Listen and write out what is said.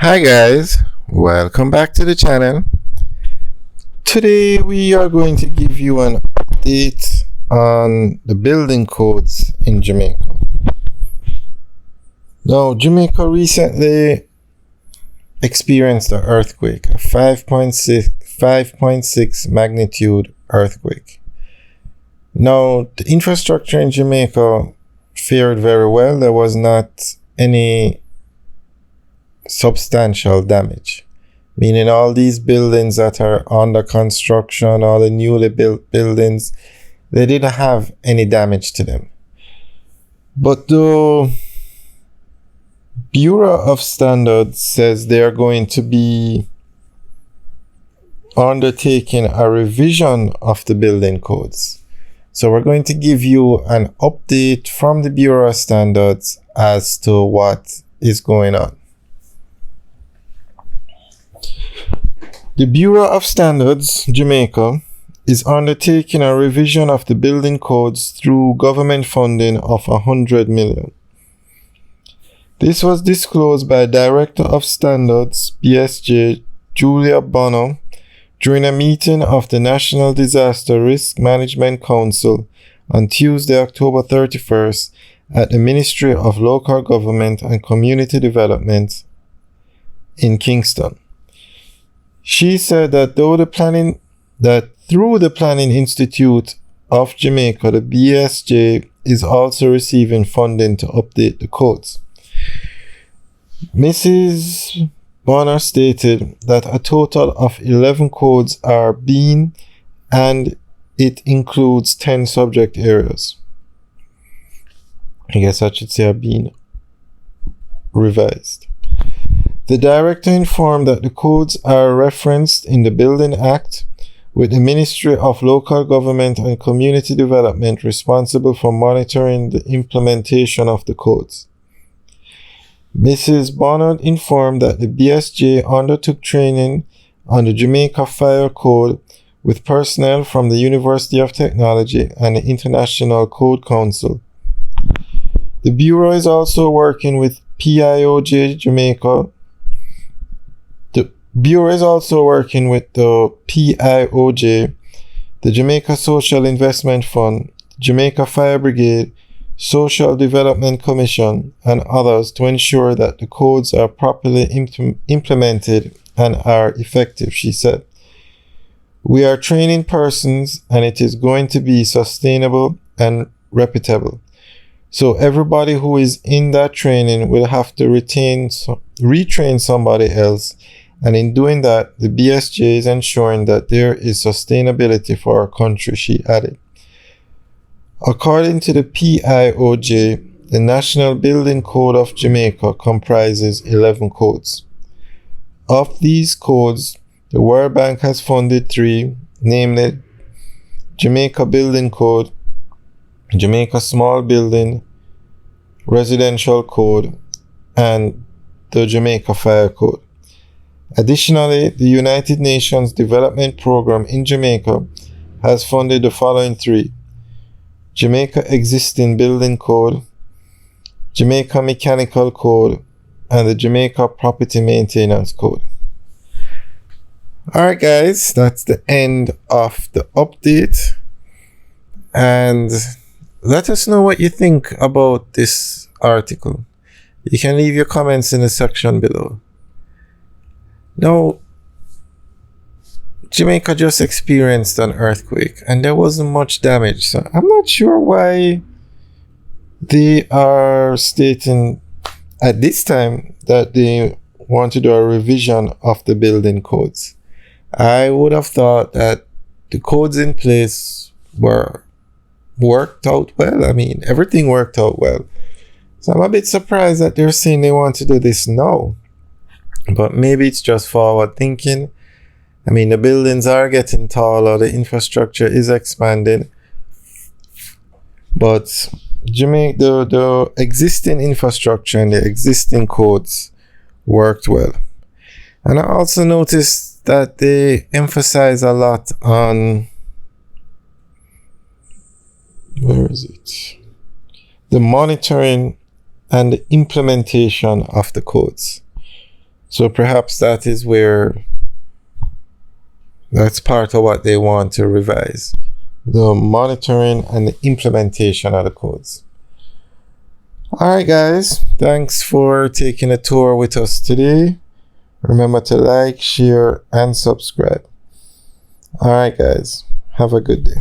Hi guys, welcome back to the channel. Today we are going to give you an update on the building codes in Jamaica. Now, Jamaica recently experienced an earthquake, a 5.6 magnitude earthquake. Now, the infrastructure in Jamaica fared very well. There was not any substantial damage, meaning all these buildings that are under construction, all the newly built buildings, they didn't have any damage to them. But the Bureau of Standards says they are going to be undertaking a revision of the building codes. So we're going to give you an update from the Bureau of Standards as to what is going on. The Bureau of Standards, Jamaica, is undertaking a revision of the building codes through government funding of $100 million. This was disclosed by Director of Standards, BSJ, Julia Bonner, during a meeting of the National Disaster Risk Management Council on Tuesday, October 31st at the Ministry of Local Government and Community Development in Kingston. She said that through the Planning Institute of Jamaica, the BSJ is also receiving funding to update the codes. Mrs. Bonner stated that a total of 11 codes are being, and it includes 10 subject areas. I guess I should say are being revised. The director informed that the codes are referenced in the Building Act, with the Ministry of Local Government and Community Development responsible for monitoring the implementation of the codes. Mrs. Bonner informed that the BSJ undertook training on the Jamaica Fire Code with personnel from the University of Technology and the International Code Council. The Bureau is also working with PIOJ Jamaica. The Bureau is also working with the PIOJ, the Jamaica Social Investment Fund, Jamaica Fire Brigade, Social Development Commission, and others to ensure that the codes are properly implemented and are effective, she said. We are training persons and it is going to be sustainable and repeatable. So everybody who is in that training will have to retrain somebody else. And in doing that, the BSJ is ensuring that there is sustainability for our country, she added. According to the PIOJ, the National Building Code of Jamaica comprises 11 codes. Of these codes, the World Bank has funded 3, namely Jamaica Building Code, Jamaica Small Building Residential Code, and the Jamaica Fire Code. Additionally, the United Nations Development Program in Jamaica has funded the following 3: Jamaica Existing Building Code, Jamaica Mechanical Code, and the Jamaica Property Maintenance Code. Alright guys, that's the end of the update. And let us know what you think about this article. You can leave your comments in the section below. Now, Jamaica just experienced an earthquake and there wasn't much damage, so I'm not sure why they are stating at this time that they want to do a revision of the building codes. I would have thought that the codes in place were worked out well. I mean, everything worked out well. So I'm a bit surprised that they're saying they want to do this now. But maybe it's just forward thinking. I mean, the buildings are getting taller, the infrastructure is expanding. But the existing infrastructure and the existing codes worked well. And I also noticed that they emphasize a lot on, the monitoring and the implementation of the codes. So perhaps that is where that's part of what they want to revise, the monitoring and the implementation of the codes. Alright guys, thanks for taking a tour with us today. Remember to like, share, and subscribe. Alright guys, have a good day.